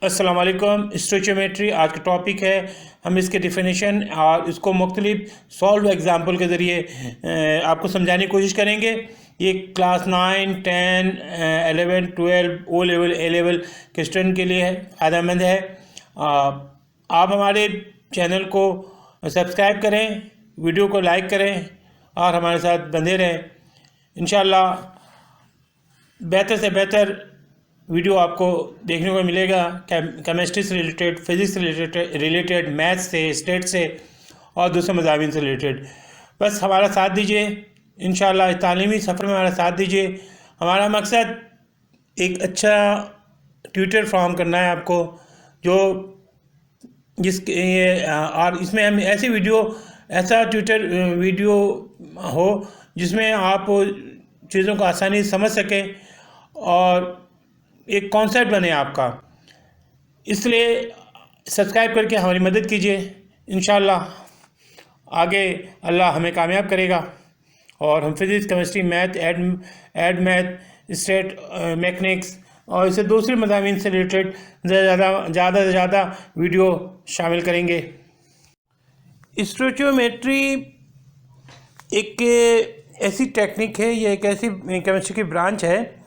अस्सलाम वालेकुम। स्टोचियोमेट्री आज का टॉपिक है। हम इसके डिफिनेशन और इसको मुख्तलिफ सॉल्व एग्जाम्पल के ज़रिए आपको समझाने की कोशिश करेंगे। ये class 9, 10, 11, 12 O level A level के स्टूडेंट के लिए फ़ायदेमंद है। आप हमारे चैनल को सब्सक्राइब करें, वीडियो को लाइक करें और हमारे साथ बंधे रहें। इंशाअल्लाह बेहतर से बेहतर वीडियो आपको देखने को मिलेगा। केमिस्ट्री से रिलेटेड, फिज़िक्स से रिलेटेड, मैथ्स से, स्टेट से और दूसरे मज़ामीन से रिलेटेड। बस हमारा साथ दीजिए, इंशाअल्लाह इस तालीमी सफ़र में हमारा साथ दीजिए। हमारा मकसद एक अच्छा ट्यूटर फ्राहम करना है आपको, जो और इसमें हम ऐसा ट्यूटर वीडियो हो जिसमें आप चीज़ों को आसानी से समझ सकें और एक कॉन्सेप्ट बने आपका। इसलिए सब्सक्राइब करके हमारी मदद कीजिए। इंशाअल्लाह आगे अल्लाह हमें कामयाब करेगा और हम physics, chemistry, math, add math, stat, mechanics और इसे दूसरे मज़ामीन से रिलेटेड ज़्यादा से ज़्यादा वीडियो शामिल करेंगे। स्टोचियोमेट्री एक ऐसी टेक्निक है, ये एक ऐसी केमिस्ट्री की ब्रांच है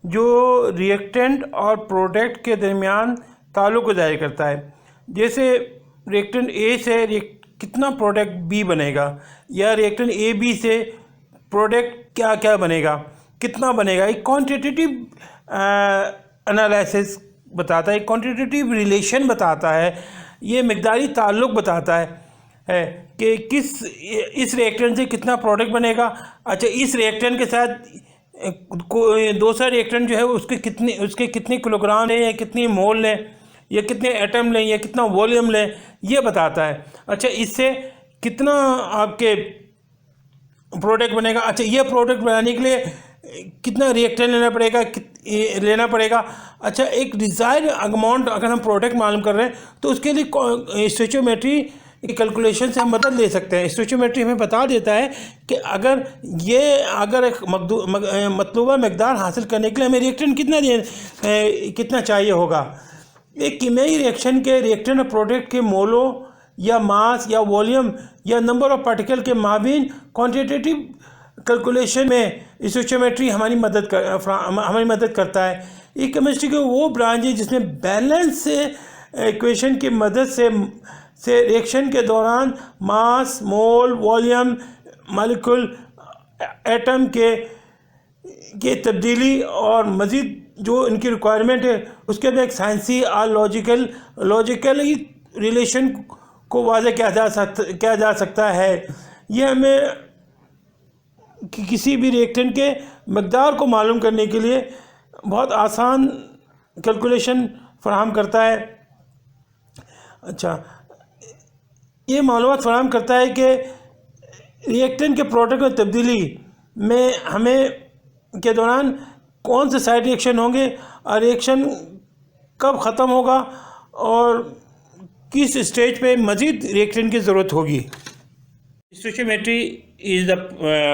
जो रिएक्टेंट और प्रोडक्ट के दरमियान ताल्लुक़ को ज़ाहिर करता है। जैसे रिएक्टेंट ए से कितना प्रोडक्ट बी बनेगा, या रिएक्टेंट ए बी से प्रोडक्ट क्या क्या बनेगा, कितना बनेगा। एक क्वांटिटेटिव एनालिसिस बताता है, एक क्वांटिटेटिव रिलेशन बताता है, ये मिक़दारी ताल्लुक़ बताता है कि इस रिएक्टेंट से कितना प्रोडक्ट बनेगा। अच्छा, इस रिएक्टेंट के साथ दूसरा रिएक्टेंट जो है उसके कितने किलोग्राम लें, या कितनी मोल लें, या कितने एटम लें, या कितना वॉल्यूम लें, ये बताता है। अच्छा, इससे कितना आपके प्रोडक्ट बनेगा। अच्छा, ये प्रोडक्ट बनाने के लिए कितना रिएक्टेंट लेना पड़ेगा। अच्छा, एक डिज़ायर्ड अमाउंट अगर हम प्रोडक्ट मालूम कर रहे हैं तो उसके लिए स्टोचियोमेट्री की कैलकुलेशन से हम मदद ले सकते हैं। स्टोचियोमेट्री हमें बता देता है कि अगर एक मतलूबा मकदार हासिल करने के लिए हमें रिएक्टेंट कितना चाहिए होगा। एक कीमियाई रिएक्शन के रिएक्टेंट और प्रोडक्ट के मोलों या मास या वॉल्यूम या नंबर ऑफ पार्टिकल के माबीन क्वांटिटेटिव कैलकुलेशन में स्टोचियोमेट्री हमारी मदद करता है। ये केमिस्ट्री की वो ब्रांच है जिसमें बैलेंस से इक्वेशन की मदद से रिएक्शन के दौरान मास, मोल, वॉल्यूम, मॉलिक्यूल, एटम के तब्दीली और मज़ीद जो इनकी रिक्वायरमेंट है उसके लिए एक साइंसी और लॉजिकली रिलेशन को वाज़ेह किया जा सकता है। ये हमें किसी भी रिएक्टेंट के मकदार को मालूम करने के लिए बहुत आसान कैलकुलेशन फराहम करता है। अच्छा, ये मालूमात फराहम करता है कि रिएक्टेंट के प्रोडक्ट में तब्दीली में हमें के दौरान कौन से साइड रिएक्शन होंगे और रिएक्शन कब ख़त्म होगा और किस स्टेज पे मज़ीद रिएक्टेंट की ज़रूरत होगी। Stoichiometry is the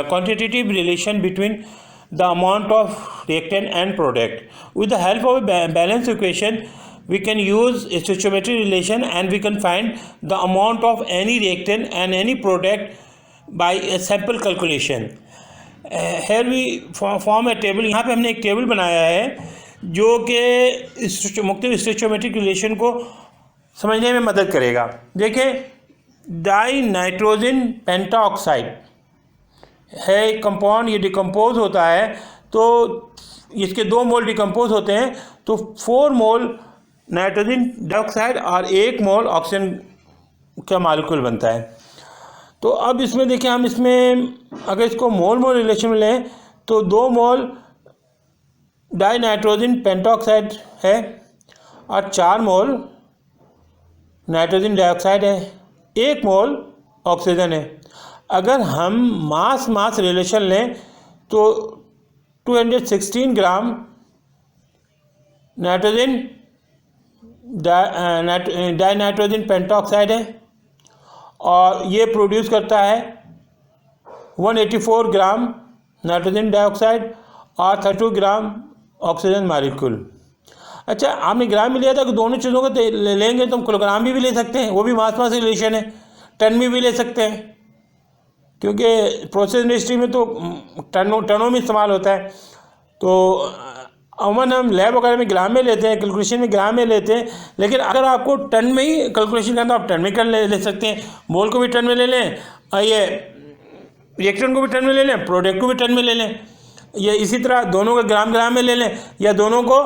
quantitative relation between the amount of reactant and product. With the help of a balance equation, we can use a stoichiometry relation and we can find the amount of any reactant and any product by a simple calculation. Here we form a table. यहाँ पे हमने एक table बनाया है जो कि मुख्तलिफ स्टोइचियोमेट्रिक relation को समझने में मदद करेगा। देखिए, डाई नाइट्रोजन पेंटाऑक्साइड है एक कंपाउंड, ये डिकम्पोज होता है तो इसके 2 मोल डिकम्पोज होते हैं तो 4 मोल नाइट्रोजन डाइऑक्साइड और 1 मोल ऑक्सीजन का मॉलिक्यूल बनता है। तो अब इसमें देखिए, हम इसमें अगर इसको मोल रिलेशन में लें तो 2 मोल डाई नाइट्रोजन पेंटाऑक्साइड है और 4 मोल नाइट्रोजन डाइऑक्साइड है, 1 मोल ऑक्सीजन है। अगर हम मास रिलेशन लें तो 216 gram nitrogen die nitrogen pentoxide है और ये प्रोड्यूस करता है 184 ग्राम नाइट्रोजन डाइऑक्साइड और 32 ग्राम ऑक्सीजन मॉलिक्यूल। अच्छा, आपने ग्राम में लिया था कि दोनों चीज़ों को लेंगे तो हम किलोग्राम भी ले सकते हैं, वो भी मास मास रिलेशन है। टन में भी ले सकते हैं, क्योंकि प्रोसेस इंडस्ट्री में तो टनों में इस्तेमाल होता है। तो अमूमन हम लैब वगैरह में ग्राम में लेते हैं, कैलकुलेशन में ग्राम में लेते हैं। लेकिन अगर आपको टन में ही कैलकुलेशन करना, आप टन में कर ले सकते हैं। मोल को भी टन में ले लें, ये रिएक्टेंट को भी टन में ले लें, प्रोडक्ट को भी टन में ले लें। ये इसी तरह दोनों को ग्राम में ले लें या दोनों को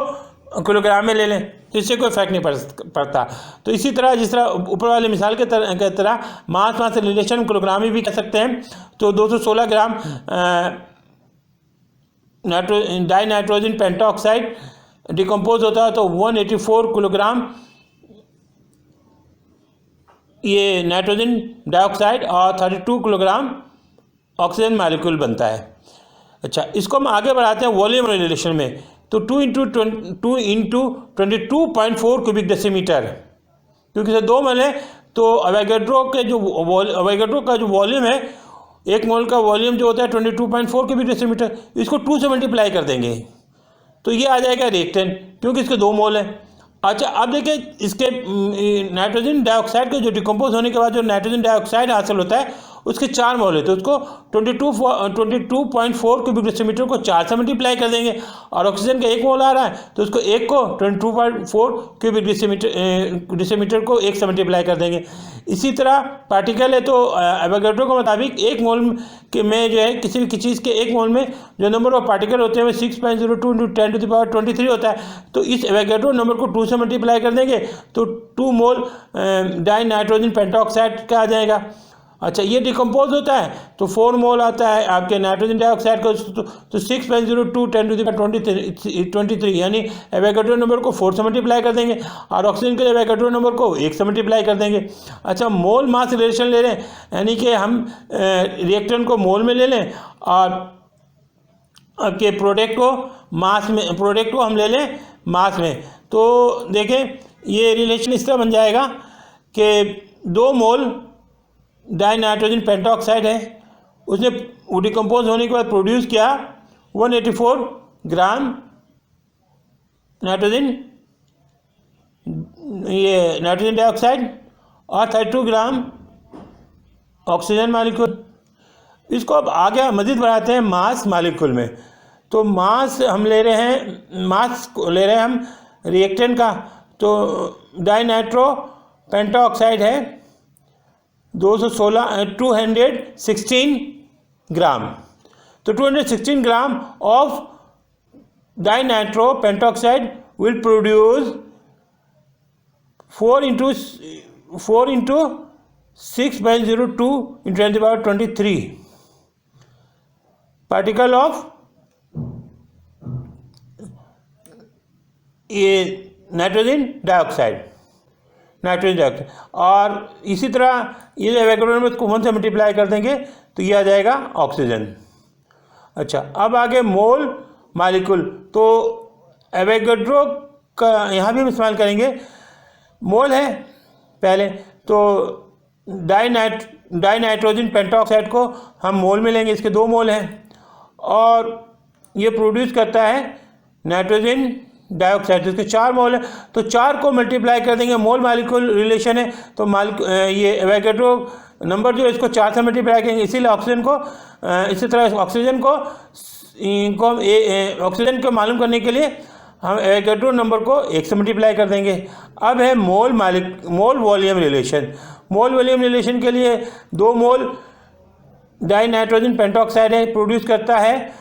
किलोग्राम में ले लें, तो इससे कोई फर्क नहीं पड़ता। तो इसी तरह जिस तरह ऊपर वाली मिसाल के तरह मास रिलेशन किलोग्राम में भी कह सकते हैं। तो 216 ग्राम डाई नाइट्रोजन पेंटाऑक्साइड डिकम्पोज होता है तो 184 किलोग्राम ये नाइट्रोजन डाइऑक्साइड और 32 किलोग्राम ऑक्सीजन मॉलिक्यूल बनता है। अच्छा, इसको हम आगे बढ़ाते हैं वॉल्यूम रिलेशन में। तो 2 इंटू 22.4 क्यूबिक डेसीमीटर, क्योंकि से 2 मोल है तो अवोगाड्रो का जो वॉल्यूम है, 1 मोल का वॉल्यूम जो होता है 22.4 क्यूबिक डेसीमीटर, इसको 2 से मल्टीप्लाई कर देंगे तो ये आ जाएगा रिएक्टेंट, क्योंकि इसके 2 मोल है। अच्छा, अब देखिए इसके नाइट्रोजन डाइऑक्साइड के जो डिकम्पोज होने के बाद जो नाइट्रोजन डाइऑक्साइड हासिल होता है उसके 4 मोल है, तो उसको 22.4 क्यूबिक डेसीमीटर को 4 से मल्टीप्लाई कर देंगे। और ऑक्सीजन का 1 मोल आ रहा है तो उसको 1 को 22.4 क्यूबिक डेसीमीटर को 1 से मल्टीप्लाई कर देंगे। इसी तरह पार्टिकल है तो एवोगाड्रो के मुताबिक 1 मोल में जो है किसी भी चीज़ के 1 मोल में जो नंबर ऑफ पार्टिकल होते हैं वो 6.02 × 10⁻23 होता है। तो इस एवोगाड्रो नंबर को 2 से मल्टीप्लाई कर देंगे तो 2 मोल डाई नाइट्रोजन पेंटाऑक्साइड का आ जाएगा। अच्छा, ये डिकम्पोज होता है तो 4 मोल आता है आपके नाइट्रोजन डाइऑक्साइड का, तो 6.02 × 10⁻23 यानी एवोगाड्रो नंबर को 4 से मल्टीप्लाई कर देंगे और ऑक्सीजन के एवोगाड्रो नंबर को 1 से मल्टीप्लाई कर देंगे। अच्छा, मोल मास रिलेशन ले लें, यानी कि हम रिएक्टेंट को मोल में ले लें और आपके प्रोडक्ट को हम ले लें मास में। तो देखें ये रिलेशन इस तरह बन जाएगा कि 2 मोल डाई नाइट्रोजन पेंटाऑक्साइड है, उसने डिकम्पोज होने के बाद प्रोड्यूस किया 184 ग्राम नाइट्रोजन डाइऑक्साइड और 32 ग्राम ऑक्सीजन मॉलिक्यूल। इसको अब आगे मज़ीद बढ़ाते हैं मास मॉलिक्यूल में। तो मास ले रहे हैं हम रिएक्टेंट का, तो डाई नाइट्रो पेंटाऑक्साइड है 216 ग्राम। तो 216 gram of di nitro pentoxide will produce 4 into 6.02 × 10⁻23 particle of ये नाइट्रोजन डाइऑक्साइड। और इसी तरह ये एवोगाड्रो नंबर को 1 से मल्टीप्लाई कर देंगे तो ये आ जाएगा ऑक्सीजन। अच्छा, अब आगे मोल मॉलिक्यूल। तो एवोगाड्रो का यहाँ भी हम इस्तेमाल करेंगे। मोल है पहले, तो डाई नाइट्रोजन पेंटाऑक्साइड को हम मोल में लेंगे, इसके 2 मोल हैं और ये प्रोड्यूस करता है नाइट्रोजन डाइऑक्साइड, जिसके 4 मोल है। तो 4 को मल्टीप्लाई कर देंगे, मोल मॉलिक्यूल रिलेशन है तो ये एवोगाड्रो नंबर जो है इसको 4 से मल्टीप्लाई करेंगे। इसीलिए ऑक्सीजन को इसी तरह ऑक्सीजन को मालूम करने के लिए हम एवोगाड्रो नंबर को 1 से मल्टीप्लाई कर देंगे। अब है मोल वॉल्यूम रिलेशन। मोल वॉल्यूम रिलेशन के लिए 2 मोल डाई नाइट्रोजन पेंटाऑक्साइड है, प्रोड्यूस करता है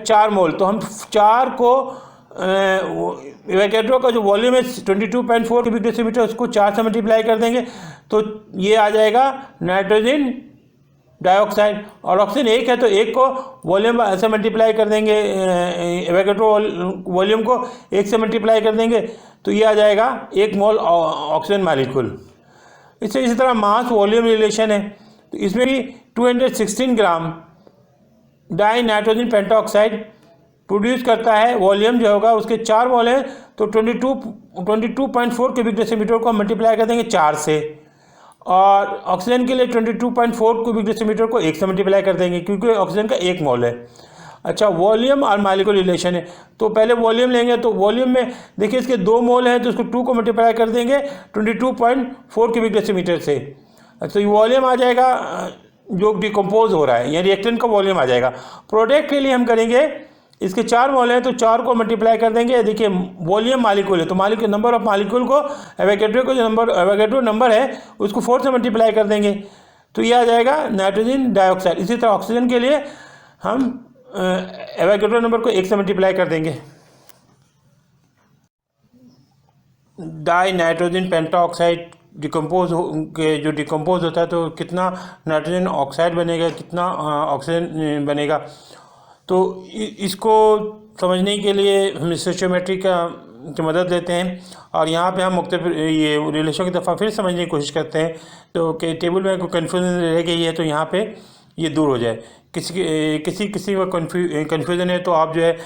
4 मोल। तो हम 4 को एवोगाड्रो का जो वॉल्यूम है 22.4 क्यूबिक डेसीमीटर, उसको 4 से मल्टीप्लाई कर देंगे तो ये आ जाएगा नाइट्रोजन डाइऑक्साइड। और ऑक्सीजन 1 है तो 1 को वॉल्यूम से मल्टीप्लाई कर देंगे, एवोगाड्रो वॉल्यूम को 1 से मल्टीप्लाई कर देंगे तो ये आ जाएगा 1 मोल ऑक्सीजन मॉलिक्यूल। इसी तरह मास वॉल्यूम रिलेशन है, तो इसमें भी 216 ग्राम डाई नाइट्रोजन पेंटाऑक्साइड प्रोड्यूस करता है। वॉल्यूम जो होगा उसके 4 मोल है तो 22.4 क्यूबिक डेसीमीटर को मल्टीप्लाई कर देंगे 4 से, और ऑक्सीजन के लिए 22.4 क्यूबिक डेसीमीटर को 1 से मल्टीप्लाई कर देंगे क्योंकि ऑक्सीजन का 1 मोल है। अच्छा, वॉल्यूम और मालिक्यूल रिलेशन है, तो पहले वॉल्यूम लेंगे। तो वॉल्यूम में देखिए इसके 2 मोल हैं, तो इसको 2 को मल्टीप्लाई कर देंगे 22.4 क्यूबिक डेसीमीटर से। तो ये वॉल्यूम आ जाएगा जो डिकम्पोज हो रहा है, या रिएक्टेंट का वॉल्यूम आ जाएगा। प्रोडक्ट के लिए हम करेंगे, इसके 4 मोल हैं तो 4 को मल्टीप्लाई कर देंगे। देखिए वॉल्यूम मालिक्यूल है, तो मालिक्यूल नंबर ऑफ मालिक्यूल को एवोगैड्रो को जो नंबर एवोगैड्रो नंबर है उसको 4 से मल्टीप्लाई कर देंगे, तो ये आ जाएगा नाइट्रोजन डाइऑक्साइड। इसी तरह ऑक्सीजन के लिए हम एवोगैड्रो नंबर को 1 से मल्टीप्लाई कर देंगे। डाई नाइट्रोजन पेंटाऑक्साइड डिकम्पोज जो डिकम्पोज होता है तो कितना नाइट्रोजन ऑक्साइड बनेगा, कितना ऑक्सीजन बनेगा। तो इसको समझने के लिए हम स्टोइचियोमेट्री की मदद लेते हैं, और यहाँ पे हम मुख्तलिफ ये रिलेशन की दफ़ा फिर समझने की कोशिश करते हैं, तो कि टेबल में कोई कन्फ्यूजन रह गई है तो यहाँ पे ये दूर हो जाए। किसी को कन्फ्यूज़न है तो आप जो है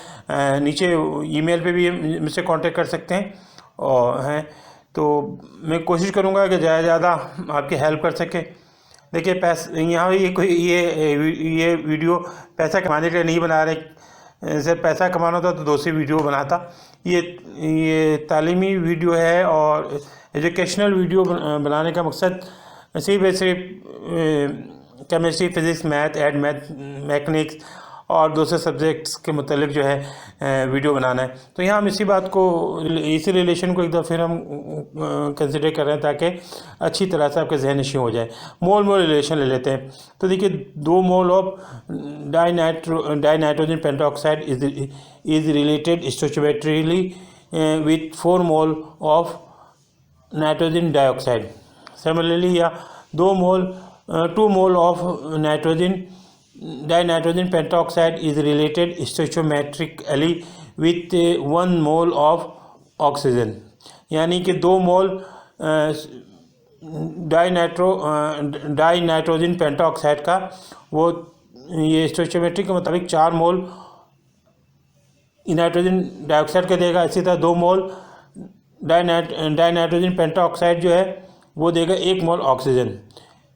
नीचे ईमेल पे भी मुझसे कांटेक्ट कर सकते हैं, और हैं तो मैं कोशिश करूँगा कि ज़्यादा से ज़्यादा आपकी हेल्प कर सके। देखिए यहाँ ये वीडियो पैसा कमाने के लिए नहीं बना रहे, सिर्फ पैसा कमाना होता तो दूसरी वीडियो बनाता। ये तालीमी वीडियो है और एजुकेशनल वीडियो बनाने का मकसद सिर्फ केमिस्ट्री, फिज़िक्स, मैथ, मैकेनिक्स और दूसरे सब्जेक्ट्स के मतलब जो है वीडियो बनाना है। तो यहाँ हम इसी बात को, इसी रिलेशन को एक दफ़ा फिर हम कंसिडर कर रहे हैं ताकि अच्छी तरह से आपके जहन नशीं हो जाए। मोल रिलेशन ले लेते हैं। तो देखिए 2 mole of dinitrogen pentoxide is related stoichiometrically with 4 mole of nitrogen dioxide. Similarly या 2 mole of nitrogen pentoxide is related stoichiometrically with 1 mole of oxygen। यानी कि 2 मोल डाई नाइट्रोजन पेंटाऑक्साइड का वो ये स्टोइचियोमेट्री के मुताबिक 4 मोल नाइट्रोजन डाइऑक्साइड का देगा। इसी तरह 2 मोल डाई नाइट्रोजन पेंटाऑक्साइड जो है वो देगा 1 मोल ऑक्सीजन।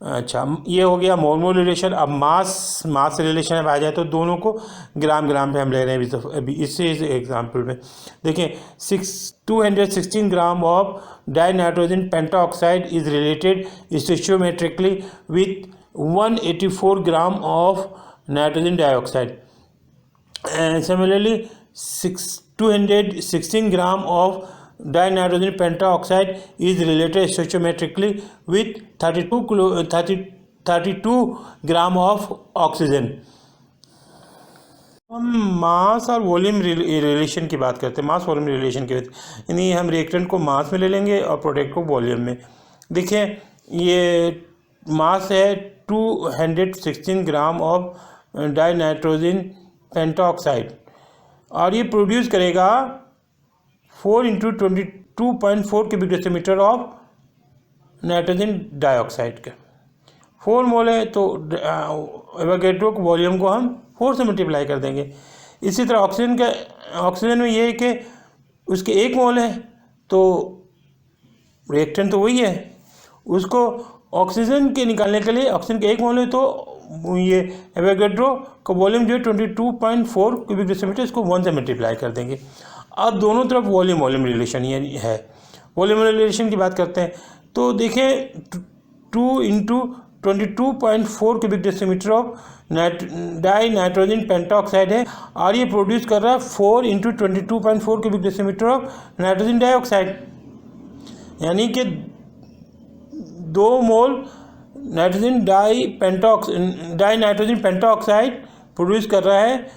अच्छा, ये हो गया मोल रिलेशन। अब मास रिलेशन में आ जाए तो दोनों को ग्राम पे हम ले रहे हैं अभी इस एग्जांपल में। देखें 216 gram of dinitrogen pentoxide is related stoichiometrically with 184 gram of nitrogen dioxide. Similarly 216 gram of dinitrogen pentoxide is related stoichiometrically with 32 gram of oxygen. हम मास और वॉल्यूम रिलेशन की बात करते हैं, मास वॉल्यूम रिलेशन की बात, यानी हम रिएक्टेंट को मास में ले लेंगे और प्रोडक्ट को वॉल्यूम में। देखिए ये मास है 216 ग्राम ऑफ डाइनाइट्रोजन पेंटाऑक्साइड, और ये प्रोड्यूस करेगा 4 × 22.4 cubic decimetre of nitrogen dioxide का। 4 मोल है तो एवोगैड्रो को वॉल्यूम को हम 4 से मल्टीप्लाई कर देंगे। इसी तरह ऑक्सीजन में ये है कि उसके 1 मोल है तो रिएक्टेंट तो वही है, उसको ऑक्सीजन के निकालने के लिए ऑक्सीजन के 1 मोल है तो ये एवोगैड्रो का वॉल्यूम जो है 22.4 क्यूबिक डेसीमीटर, इसको 1 से मल्टीप्लाई कर देंगे। अब दोनों तरफ वॉल्यूम रिलेशन ये है। वॉल्यूम रिलेशन की बात करते हैं तो देखें 2 × 22.4 cubic decimetre of dinitrogen pentoxide है, और ये प्रोड्यूस कर रहा है 4 × 22.4 cubic decimetre of nitrogen dioxide. यानी कि 2 मोल डाई नाइट्रोजन पेंटाऑक्साइड प्रोड्यूस कर रहा है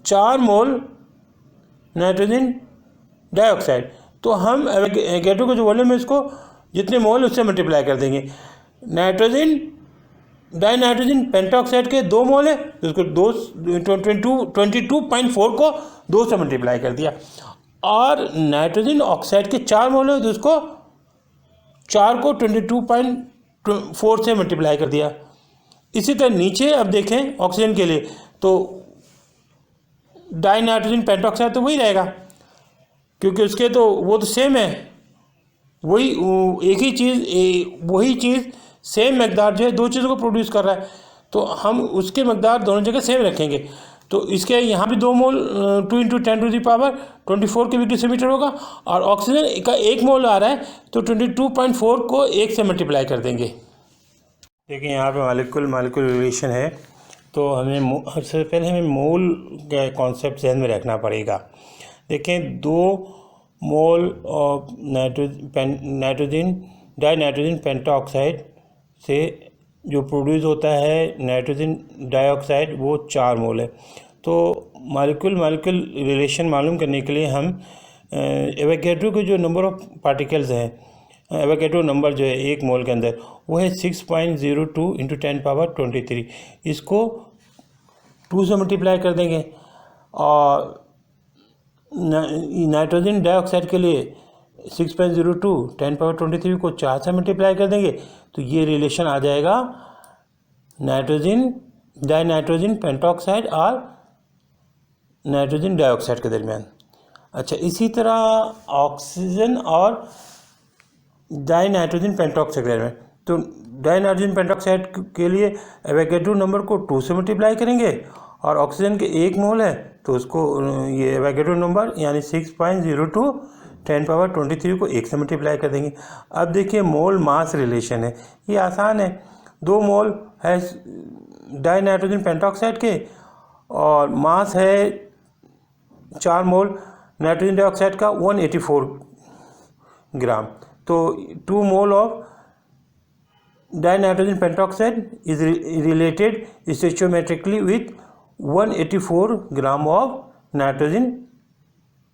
4 मोल नाइट्रोजन डाइऑक्साइड। तो हम एवोगैड्रो का जो वॉल्यूम है इसको जितने मोल उससे मल्टीप्लाई कर देंगे। डाई नाइट्रोजन पेंटाऑक्साइड के 2 मोल है तो उसको 22.4 को 2 से मल्टीप्लाई कर दिया, और नाइट्रोजन ऑक्साइड के 4 मोल है तो उसको 4 को 22.4 से मल्टीप्लाई कर दिया। इसी तरह नीचे अब देखें ऑक्सीजन के लिए तो डाई नाइट्रोजन पेंटाऑक्साइड तो वही रहेगा, क्योंकि उसके तो वो तो सेम है, वही एक ही चीज़ वही चीज़ सेम मकदार जो है 2 चीज़ों को प्रोड्यूस कर रहा है, तो हम उसके मकदार दोनों जगह सेम रखेंगे। तो इसके यहाँ भी 2 मोल 2 × 10⁻24 क्यूबिक डेसीमीटर होगा, और ऑक्सीजन का 1 मोल आ रहा है तो 22.4 को 1 से मल्टीप्लाई कर देंगे। देखिए यहाँ पे मालिक्यूल रिलेशन है, तो हमें सबसे पहले हमें मोल का कॉन्सेप्ट जहन में रखना पड़ेगा। देखें 2 mole of nitrogen dinitrogen pentoxide से जो प्रोड्यूस होता है नाइट्रोजन डाइऑक्साइड वो 4 मोल है। तो मालिक्यूल रिलेशन मालूम करने के लिए हम एवोगैड्रो के जो नंबर ऑफ पार्टिकल्स हैं, एवोगैड्रो नंबर जो है 1 मोल के अंदर वो है 6.02 × 10⁻23, इसको 2 से मल्टीप्लाई कर देंगे, और नाइट्रोजन डाइऑक्साइड के लिए 6.02 10⁻23 को 4 से मल्टीप्लाई कर देंगे, तो ये रिलेशन आ जाएगा डाइनाइट्रोजन पेंटाऑक्साइड और नाइट्रोजन डाइऑक्साइड के दरमियान। अच्छा, इसी तरह ऑक्सीजन और डाइनाइट्रोजन पेंटाऑक्साइड के दरमियान, तो डाइनाइट्रोजन पेंटाऑक्साइड के लिए एवोगैड्रो नंबर को 2 से मल्टीप्लाई करेंगे, और ऑक्सीजन के 1 मोल है तो उसको ये एवोगैड्रो नंबर यानी 6.02 10⁻23 को 1 से मल्टीप्लाई कर देंगे। अब देखिए मोल मास रिलेशन है, ये आसान है। 2 मोल है डाइनाइट्रोजन पेंटाऑक्साइड के, और मास है 4 मोल नाइट्रोजन डाइऑक्साइड का 184 ग्राम। तो 2 mole of dinitrogen pentoxide is related stoichiometrically with 184 gram of nitrogen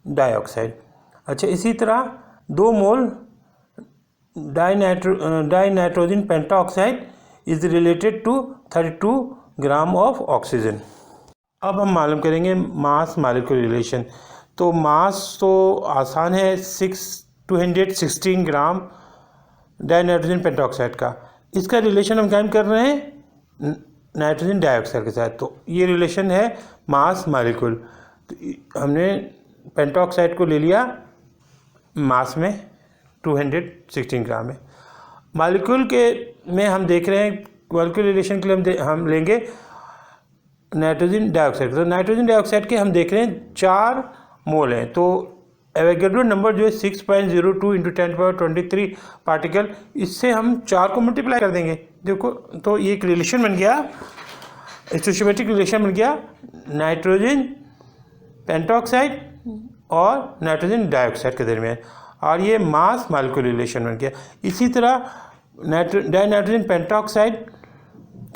dioxide. अच्छा, इसी तरह 2 mole dinitrogen pentoxide is related to 32 gram of oxygen. अब हम मालूम करेंगे मास मालिक्यूल रिलेशन। तो मास तो आसान है, 216 ग्राम डाइनाइट्रोजन पेंटाऑक्साइड का। इसका रिलेशन हम कायम कर रहे हैं नाइट्रोजन डाइऑक्साइड के साथ, तो ये रिलेशन है मास मालिक्यूल। तो हमने पेंटाऑक्साइड को ले लिया मास में 216 ग्राम है। मालिक्यूल के में हम देख रहे हैं मालिक्यूल रिलेशन के लिए हम लेंगे नाइट्रोजन डाइऑक्साइड। तो नाइट्रोजन डाइऑक्साइड के हम देख रहे हैं 4 मोल हैं, तो एवोगैड्रो नंबर जो है 6.02 × 10⁻23 पार्टिकल, इससे हम 4 को मल्टीप्लाई कर देंगे। देखो, तो ये एक रिलेशन बन गया, स्टोइचियोमेट्रिक रिलेशन बन गया नाइट्रोजन पेंटाऑक्साइड और नाइट्रोजन डाइऑक्साइड के दरमियान, और ये मास मालिक्यूल रिलेशन बन गया। इसी तरह डाइनाइट्रोजन पेंटाऑक्साइड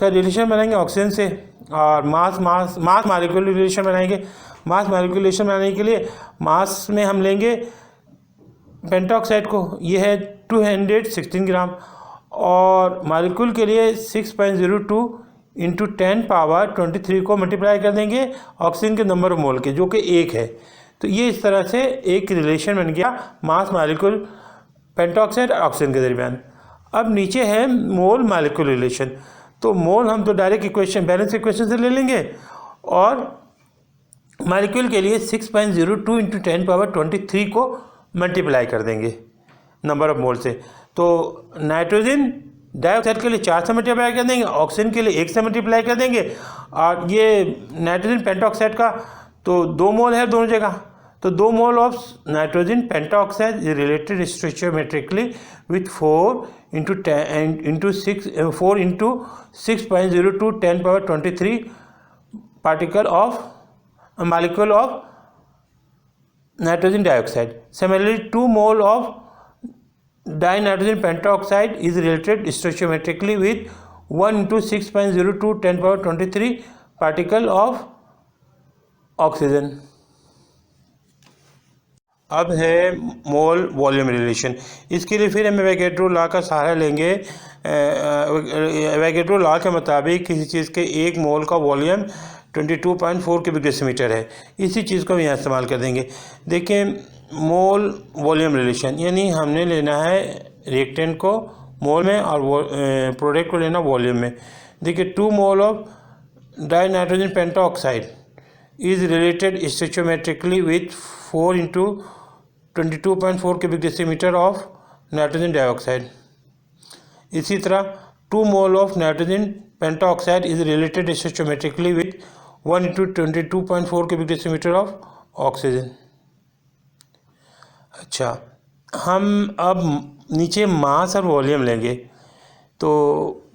का रिलेशन बनाएंगे ऑक्सीजन से, और मास मालिक्यूल रिलेशन बनाएंगे। मास मालिक्यूल रिलेशन बनाने के लिए मास में हम लेंगे पेंटाऑक्साइड को, ये है 216 ग्राम, और मालिक्यूल के लिए 6.02 × 10⁻23 को मल्टीप्लाई कर देंगे ऑक्सीजन के नंबर ऑफ मोल के, जो कि 1 है। तो ये इस तरह से एक रिलेशन बन गया मास मालिक्यूल पेंटाऑक्साइड और ऑक्सीजन के दरमियान। अब नीचे है मोल मालिक्यूल रिलेशन। तो मोल हम तो डायरेक्ट इक्वेशन बैलेंस इक्वेशन से ले लेंगे, और मालिक्यूल के लिए 6.02 × 10⁻23 को मल्टीप्लाई कर देंगे नंबर ऑफ मोल से। तो नाइट्रोजन डाइऑक्साइड के लिए 4 से मल्टीप्लाई कर देंगे, ऑक्सीजन के लिए 1 से मल्टीप्लाई कर देंगे, और ये नाइट्रोजन पेंटाऑक्साइड का तो 2 मोल है दोनों जगह, तो 2 mole of nitrogen pentoxide is related stoichiometrically with 4 × 6.02 10⁻23 particle of molecule of nitrogen dioxide. Similarly, 2 mole of dinitrogen pentoxide is related stoichiometrically with 1 × 6.02 10⁻23 particle of oxygen. अब है मोल वॉल्यूम रिलेशन। इसके लिए फिर हम एवोगैड्रो लॉ का सहारा लेंगे। एवोगैड्रो लॉ के मुताबिक किसी चीज़ के 1 मोल का वॉल्यूम 22.4 क्यूबिक डेसीमीटर है। इसी चीज़ को हम यहाँ इस्तेमाल कर देंगे। देखें मोल वॉल्यूम रिलेशन, यानी हमने लेना है रिएक्टेंट को मोल में और प्रोडक्ट को लेना वॉल्यूम में। देखिए 2 mole of dinitrogen pentoxide is related stoichiometrically with 4 × 22.4 cubic decimetre of nitrogen dioxide. इसी तरह 2 mole of nitrogen pentoxide is related stoichiometrically with 1 into 22.4 cubic decimetre of oxygen. अच्छा, हम अब नीचे मास और वॉल्यूम लेंगे। तो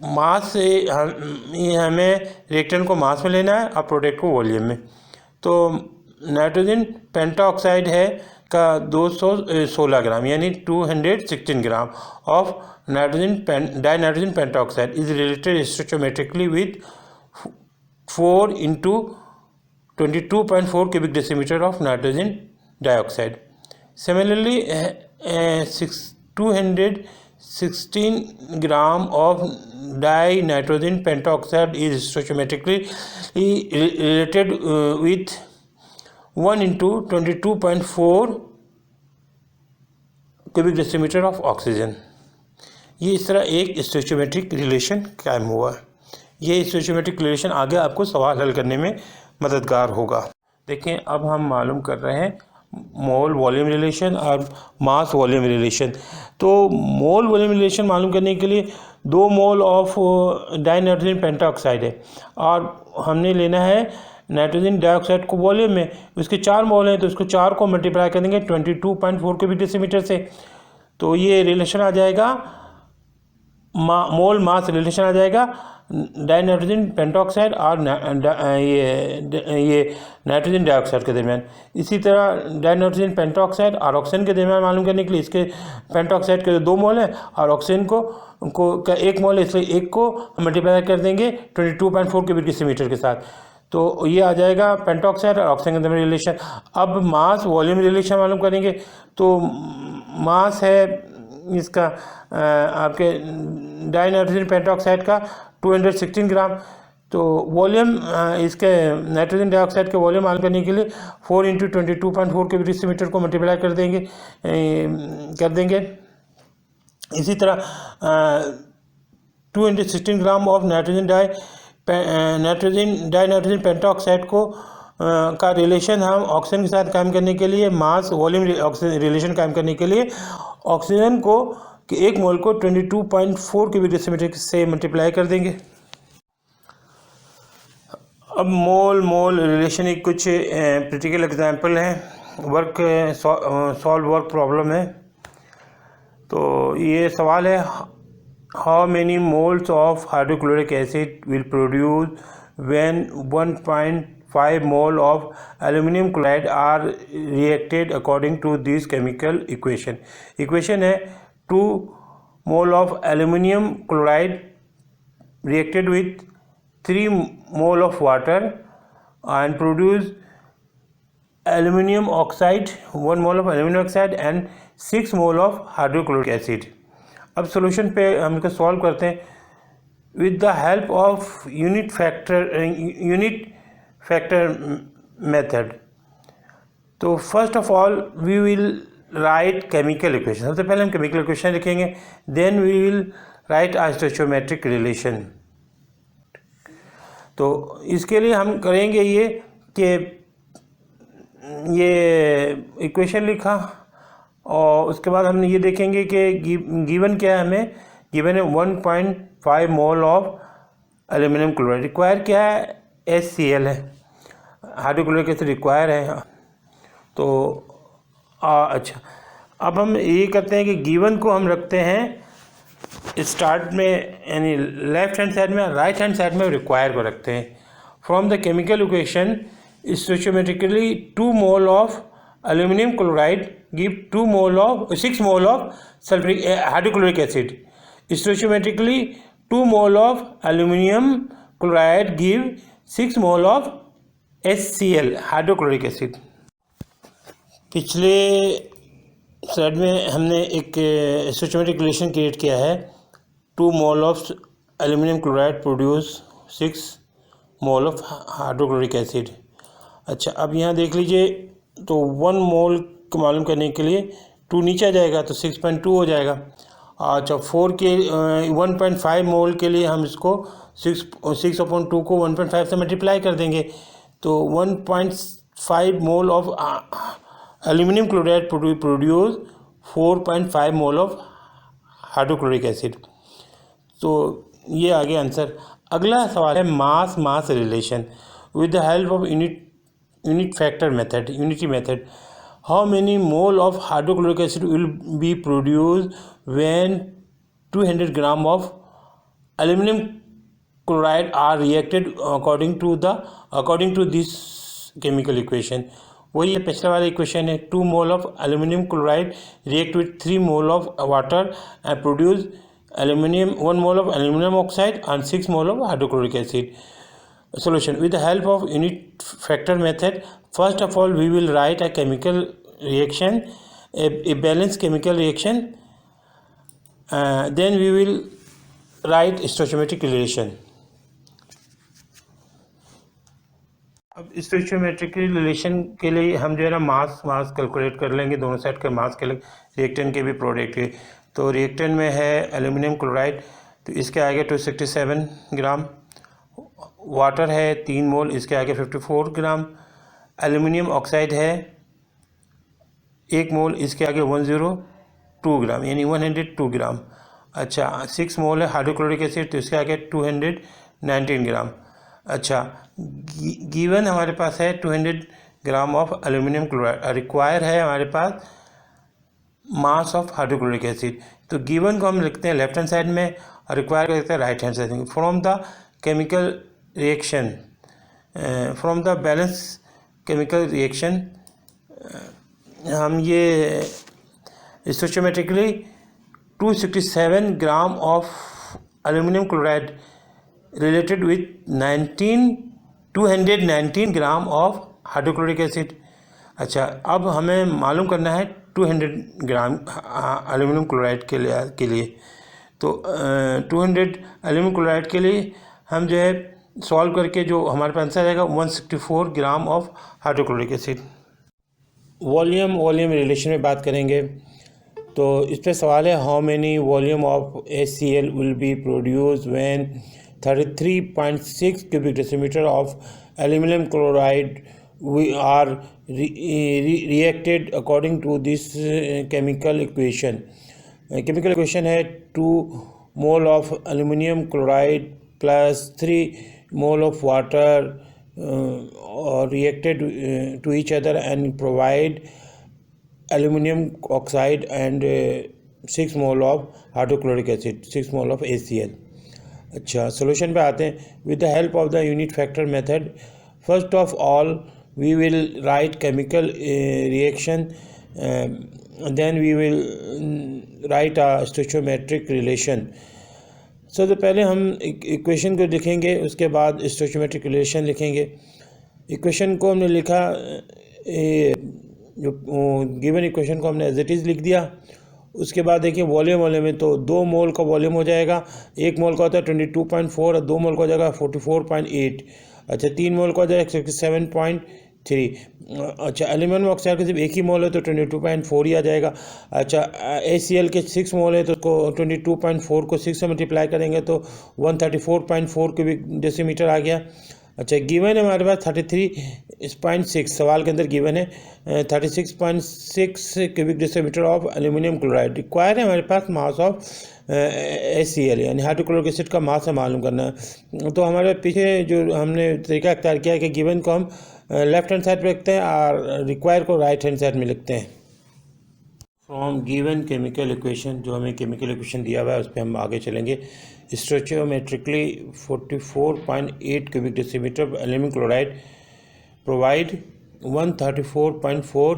मास से हमें रिएक्टेंट को मास में लेना है और प्रोडक्ट को वॉल्यूम में। तो नाइट्रोजन पेंटाऑक्साइड है का 216 ग्राम यानी 216 gram of nitrogen dinitrogen pentoxide is related stoichiometrically with 4 into 22.4 cubic decimeter of nitrogen dioxide. Similarly, 216 gram of dinitrogen pentoxide is stoichiometrically related with 1 into 22.4 cubic decimeter of oxygen. ये इस तरह एक stoichiometric relation कायम हुआ। ये स्टोइचोमेट्रिक relation आगे आपको सवाल हल करने में मददगार होगा। देखें, अब हम मालूम कर रहे हैं मोल वॉल्यूम रिलेशन और मास वॉल्यूम रिलेशन। तो मोल वॉल्यूम रिलेशन मालूम करने के लिए 2 मोल ऑफ डाइनाइट्रोजन पेंटाऑक्साइड है और हमने लेना है नाइट्रोजन डाइऑक्साइड को वॉल्यूम में। उसके 4 मोल हैं तो उसको 4 को मल्टीप्लाई कर देंगे 22.4 क्यूबिक डेसीमीटर से। तो ये रिलेशन आ जाएगा, मोल मास रिलेशन आ जाएगा डाइनाइट्रोजन पेंटाऑक्साइड और ये नाइट्रोजन डाइऑक्साइड के दरमियान। इसी तरह डाइनाइट्रोजन पेंटाऑक्साइड और ऑक्सीजन के दरमियान मालूम करने के लिए इसके पेंटाऑक्साइड के 2 मोल हैं और ऑक्सीजन का 1 मोल है, इसलिए 1 को मल्टीप्लाई कर देंगे 22.4 क्यूबिक डेसीमीटर के साथ। तो ये आ जाएगा पेंटाऑक्साइड और ऑक्सीजन के दरमियान रिलेशन। अब मास वॉल्यूम रिलेशन मालूम करेंगे। तो मास है इसका आपके डाइनाइट्रोजन पेंटाऑक्साइड का 216 ग्राम। तो वॉल्यूम इसके नाइट्रोजन डाइऑक्साइड के वॉल्यूम मालूम करने के लिए 4 इंटू 22.4 क्यूबिक डेसीमीटर को मल्टीप्लाई कर देंगे। इसी तरह 216 ग्राम ऑफ डाइनाइट्रोजन पेंटाऑक्साइड को का रिलेशन हम ऑक्सीजन के साथ कायम करने के लिए मास वॉल्यूम रिलेशन कायम करने के लिए ऑक्सीजन को कि 1 मोल को 22.4 क्यूबिक डेसीमीटर से मल्टीप्लाई कर देंगे। अब मोल रिलेशन एक कुछ प्रैक्टिकल एग्जांपल हैं, सॉल्व वर्क प्रॉब्लम है। तो ये सवाल है, how many moles of hydrochloric acid will produce when 1.5 mole of aluminium chloride are reacted according to this chemical equation है 2 mole of aluminium chloride reacted with 3 mole of water and produce aluminum oxide, 1 mole of aluminum oxide and 6 mole of hydrochloric acid। अब solution पे हम इसको solve करते हैं with the help of unit factor method. तो first of all we will write chemical equation. सबसे पहले हम केमिकल इक्वेशन लिखेंगे, then we will write a stoichiometric relation. तो इसके लिए हम करेंगे ये कि ये इक्वेशन लिखा और उसके बाद हम ये देखेंगे कि गिवन क्या है, हमें गिवन है 1.5 mole of aluminium chloride, require क्या है HCl है, हाइड्रोक्लोरिक एसिड रिक्वायर है। तो अच्छा, अब हम ये करते हैं कि गिवन को हम रखते हैं स्टार्ट में, यानी लेफ्ट हैंड साइड में, राइट हैंड साइड में रिक्वायर को रखते हैं। From the chemical equation stoichiometrically 2 mole of aluminium chloride give 6 mole of sulphuric hydrochloric acid. Stoichiometrically 2 mole of aluminium chloride give 6 mole of HCl hydrochloric acid. पिछले slide में हमने एक stoichiometric relation create किया है, 2 mole of aluminium chloride produce 6 mole of hydrochloric acid. अच्छा, अब यहाँ देख लीजिए, तो 1 मोल को मालूम करने के लिए 2 नीचे आ जाएगा तो 6.2 हो जाएगा। अच्छा, 1.5 मोल के लिए हम इसको 6/2 को 1.5 से मल्टीप्लाई कर देंगे तो 1.5 mole of aluminium chloride produce 4.5 mole of hydrochloric acid. तो ये आ गया आंसर। अगला सवाल है मास relation. with the help of unit factor method, unity method. How many mole of hydrochloric acid will be produced when 200 gram of aluminum chloride are reacted according to this chemical equation? वही है पिछला वाला equation है. 2 mole of aluminium chloride react with 3 mole of water and produce aluminum 1 mole of aluminum oxide and 6 mole of hydrochloric acid. Solution with the help of unit factor method. First of all, we will write a chemical reaction, a balanced chemical reaction. Then we will write stoichiometric relation. अब स्टोइचियोमेट्रिक relation के लिए हम जो है ना mass calculate कर लेंगे, दोनों साइड के मास के रिएक्टेंट के भी प्रोडक्ट के. तो रिएक्टेंट में है एल्यूमिनियम क्लोराइड, तो इसके आगे 267 ग्राम. वाटर है 3 मोल, इसके आगे 54 ग्राम. एल्यूमिनियम ऑक्साइड है 1 मोल, इसके आगे 102 ग्राम यानी 102 ग्राम. अच्छा, 6 मोल है हाइड्रोक्लोरिक एसिड, तो इसके आगे 219 ग्राम. अच्छा, गिवन हमारे पास है 200 gram of aluminium chloride. Require है हमारे पास मास ऑफ हाइड्रोक्लोरिक एसिड. तो गिवन को हम लिखते हैं लेफ्ट हैंड साइड में और रिक्वायर को लिखते हैं राइट हैंड साइड में. From the chemical reaction, from the balance chemical reaction, हम ये स्टोइचियोमेट्रिकली 267 gram of aluminium chloride related with 219 gram of hydrochloric acid. अच्छा, अब हमें मालूम करना है 200 ग्राम एल्यूमिनियम क्लोराइड के लिए. तो 200 एल्यूमिनियम क्लोराइड के लिए हम जो है सॉल्व करके जो हमारे पास आंसर आएगा 164 gram of hydrochloric acid. Volume relation में बात करेंगे. तो इस पर सवाल है, how many volume of HCl will be produce when 33.6 cubic decimeter of aluminum chloride are reacted according to this chemical equation. Chemical equation है 2 mole of aluminum chloride plus 3 mole of water reacted to each other and provide aluminum oxide and 6 mole of hydrochloric acid, 6 mole of HCl. अच्छा, solution पे आते हैं. With the help of the unit factor method, first of all we will write chemical reaction, then we will write a stoichiometric relation. तो पहले हम equation को लिखेंगे, उसके बाद स्टोइचियोमेट्रिक रिलेशन लिखेंगे. इक्वेशन को हमने लिखा, जो गिवन इक्वेशन को हमने एज इट इज़ लिख दिया. उसके बाद देखिए वॉल्यूम में तो 2 मोल का वॉल्यूम हो जाएगा. 1 मोल का होता है 22.4 और 2 मोल का हो जाएगा 44.8. अच्छा, 3 मोल का हो जाएगा 67.3. अच्छा, एल्यूमिनियम ऑक्साइड का सिर्फ 1 ही मोल है तो 22.4 ही आ जाएगा. अच्छा, HCl के 6 मोल है तो उसको 22.4 को 6 से मल्टीप्लाई करेंगे तो 134.4 क्यूबिक डेसीमीटर आ गया. अच्छा, गिवन है हमारे पास 33.6, सवाल के अंदर गिवन है 36.6 cubic decimetre of aluminium chloride. Require है हमारे पास मास ऑफ HCl यानी हाइड्रोक्लोरिक एसिड का मास है मालूम करना है. तो हमारे पीछे जो हमने तरीका अख्तियार किया है कि गिवन को हम लेफ्ट हैंड साइड पर लिखते हैं और रिक्वायर को राइट हैंड साइड में लिखते हैं. फ्रॉम गिवन केमिकल इक्वेशन, जो हमें केमिकल इक्वेशन दिया हुआ है उस पर हम आगे चलेंगे. स्टोइचियोमेट्रिकली 44.8 cubic decimetre aluminium chloride provide 134.4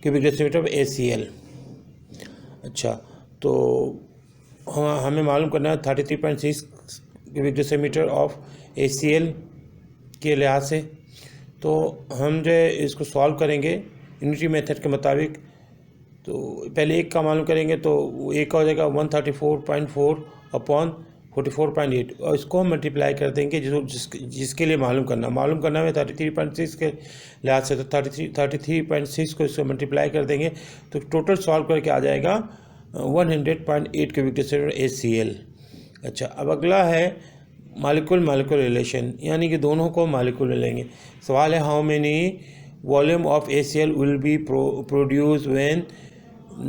cubic decimetre of HCl. अच्छा, तो हमें मालूम करना है 33.6 क्यूबिक डेसीमीटर ऑफ HCl के लिहाज से. तो हम जो है इसको सॉल्व करेंगे यूनिटी मेथड के मुताबिक. तो पहले एक का मालूम करेंगे तो एक का हो जाएगा 134.4 अपॉन 44.8 और इसको हम मल्टीप्लाई कर देंगे जिसके लिए मालूम करना है 33.6 के लिहाज से. तो 33.6 को इसको मल्टीप्लाई कर देंगे तो टोटल सॉल्व करके आ जाएगा 100.8 क्यूबिक डेसीमीटर HCl. अच्छा, अब अगला है मालिक्यूल रिलेशन, यानी कि दोनों को मालिक्यूल ले लेंगे. सवाल है, how many volume of HCl will be produce when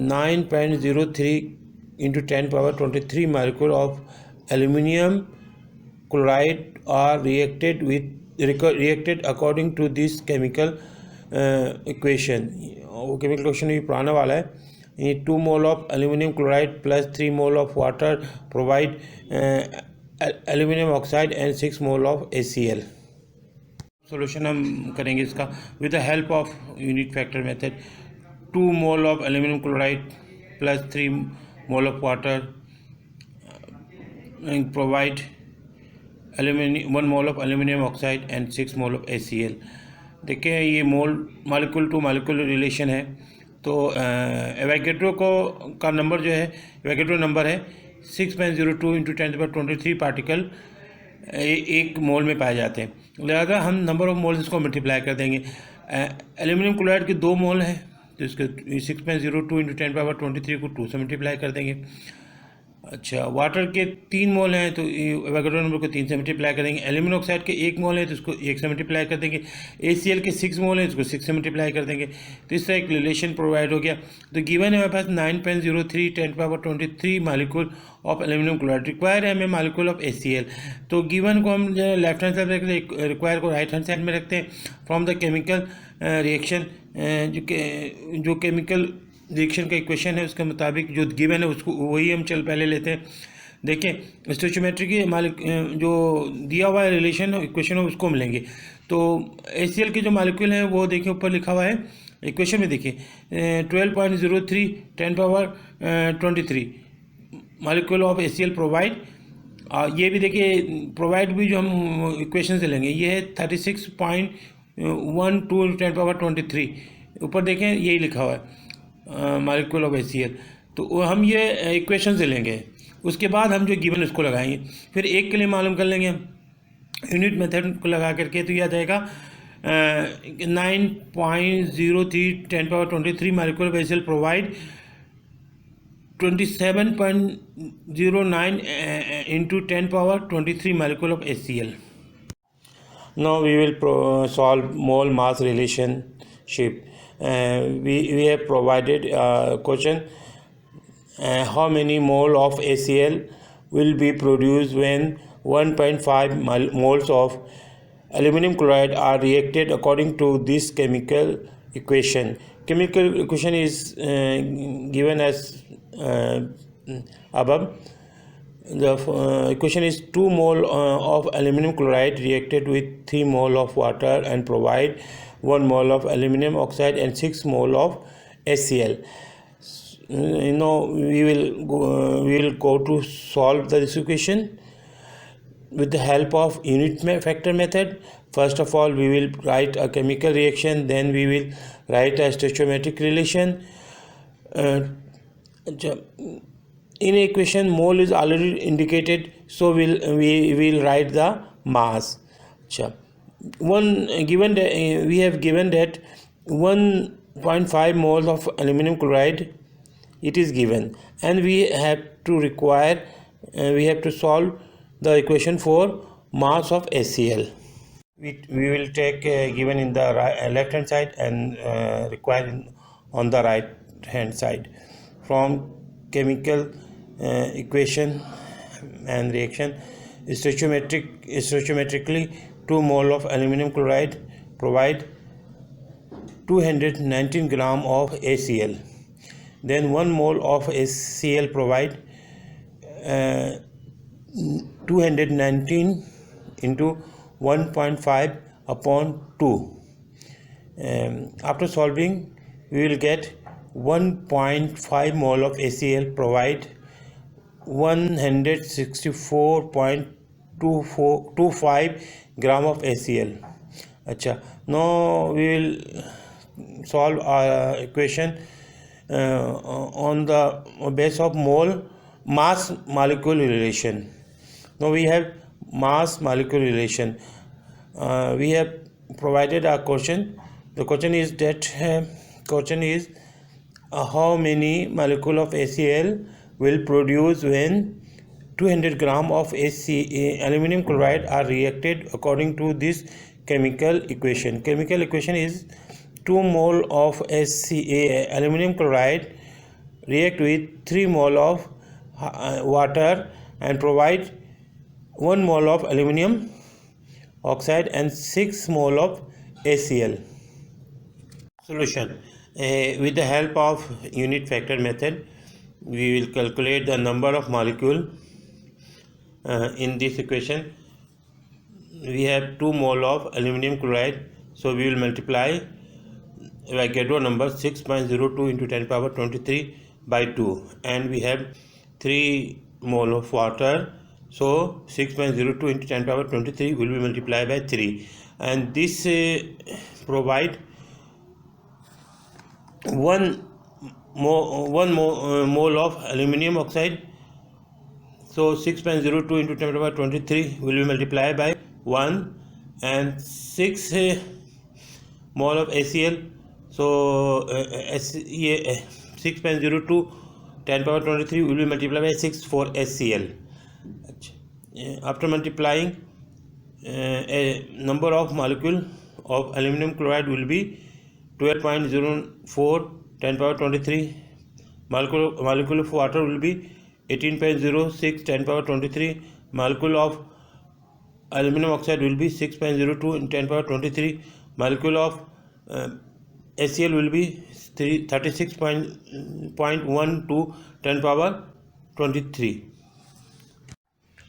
9.03 into 10 power 23 molecule of aluminum chloride are reacted with reacted according to this chemical equation. वो chemical equation भी पुराना वाला है. 2 mole of aluminum chloride plus 3 mole of water provide aluminum oxide and 6 mole of ACl. Solution हम करेंगे इसका with the help of unit factor method. 2 mole of aluminium chloride plus 3 mole of water provide 1 mole of aluminium oxide and 6 mole of ACl. देखिए ये मोल molecule two molecule relation है. तो Avogadro का number जो है, एवोगैड्रो नंबर है 6.02 × 10⁻23 particle एक मोल में पाए जाते हैं. लिहाजा हम नंबर ऑफ मोल्स इसको मल्टीप्लाई कर देंगे. एल्यूमिनियम क्लोराइड के 2 मोल हैं तो इसके 6.02 × 10⁻23 को 2 से मल्टीप्लाई कर देंगे. अच्छा, वाटर के 3 मोल हैं तो एवोगैड्रो नंबर को 3 से मल्टीप्लाई कर देंगे. एल्यूमिनियम ऑक्साइड के 1 मोल है तो इसको 1 से मल्टीप्लाई कर देंगे. ACl के 6 मोल हैं इसको 6 से मल्टीप्लाई कर देंगे. तो इस तरह एक रिलेशन प्रोवाइड हो गया. तो गिवन है हमारे पास 9.03 10⁻23 molecule of aluminium chloride. Require है हमें मालिक्यूल ऑफ ACl. तो गिवन को हम लेफ्ट हैंड साइड में रखते हैं, रिक्वायर को राइट हैंड साइड में रखते हैं. फ्रॉम द केमिकल रिएक्शन, जो केमिकल रिएक्शन का इक्वेशन है उसके मुताबिक जो गिवन है उसको वही हम पहले लेते हैं. देखिए स्टोइचोमेट्री की जो दिया हुआ है रिलेशन इक्वेशन है उसको मिलेंगे. तो ACl के जो मालिक्यूल हैं वो देखिए ऊपर लिखा हुआ है इक्वेशन में. देखिए 12.03 10⁻23 मालिक्यूल ऑफ ACl प्रोवाइड. ये भी देखिए प्रोवाइड भी जो हम इक्वेशन से लेंगे ये है 36.12 × 10⁻23. ऊपर देखें यही लिखा हुआ है मालिक्यूल ऑफ ACl. तो हम ये इक्वेशन से लेंगे. उसके बाद हम जो गिवन उसको लगाएंगे. फिर एक के लिए मालूम कर लेंगे यूनिट मेथड को लगा करके. तो यह आ जाएगा 9.03 10⁻23 molecule of ACl provide 27.09 × 10⁻23 molecule of ACl. Now we will solve mole mass relationship. We have provided a question. How many mole of ACl will be produced when 1.5 moles of aluminum chloride are reacted according to this chemical equation. Chemical equation is given as above. The equation is 2 mole of aluminum chloride reacted with 3 mole of water and provide 1 mole of aluminum oxide and 6 mole of ACl. We will go to solve this equation with the help of unit factor method. First of all, we will write a chemical reaction, then we will write a stoichiometric relation. In equation, mole is already indicated, so we will write the mass. We have given that 1.5 moles of aluminum chloride it is given, and we have to solve the equation for mass of ACl. We will take given in the left hand side and required on the right hand side. From chemical equation and reaction, stoichiometrically 2 mole of aluminum chloride provide 219 gram of ACl. Then 1 mole of ACl provide 219 into 1.5 upon 2. After solving, we will get 1.5 mole of ACl provide 164.25 gram of ACL. Now we will solve our equation on the base of mass molecule relation. Now we have mass molecule relation. We have provided a question. The question is how many molecule of ACl will produce when 200 gram of aluminum chloride are reacted according to this chemical equation. Chemical equation is 2 mole of aluminum chloride react with 3 mole of water and provide 1 mole of aluminum oxide and 6 mole of ACl. Solution. With the help of unit factor method, we will calculate the number of molecule in this equation. We have 2 mole of aluminum chloride, so we will multiply Avogadro number 6.02 into 10 power 23 by 2, and we have 3 mole of water, so 6.02 into 10 power 23 will be multiplied by 3, and this provide 1 mole of aluminum oxide. So 6.02 into 10 power 23 will be multiplied by 1, and 6 mole of ACl. So 6.02 10 power 23 will be multiplied by 6 for HCl. After multiplying, a number of molecule of aluminum chloride will be 12.04 10 power 23. Molecule of water will be 18.06 10 power 23. Molecule of aluminum oxide will be 6.02 in 10 power 23. Molecule of HCl will be 36.12 10 power 23.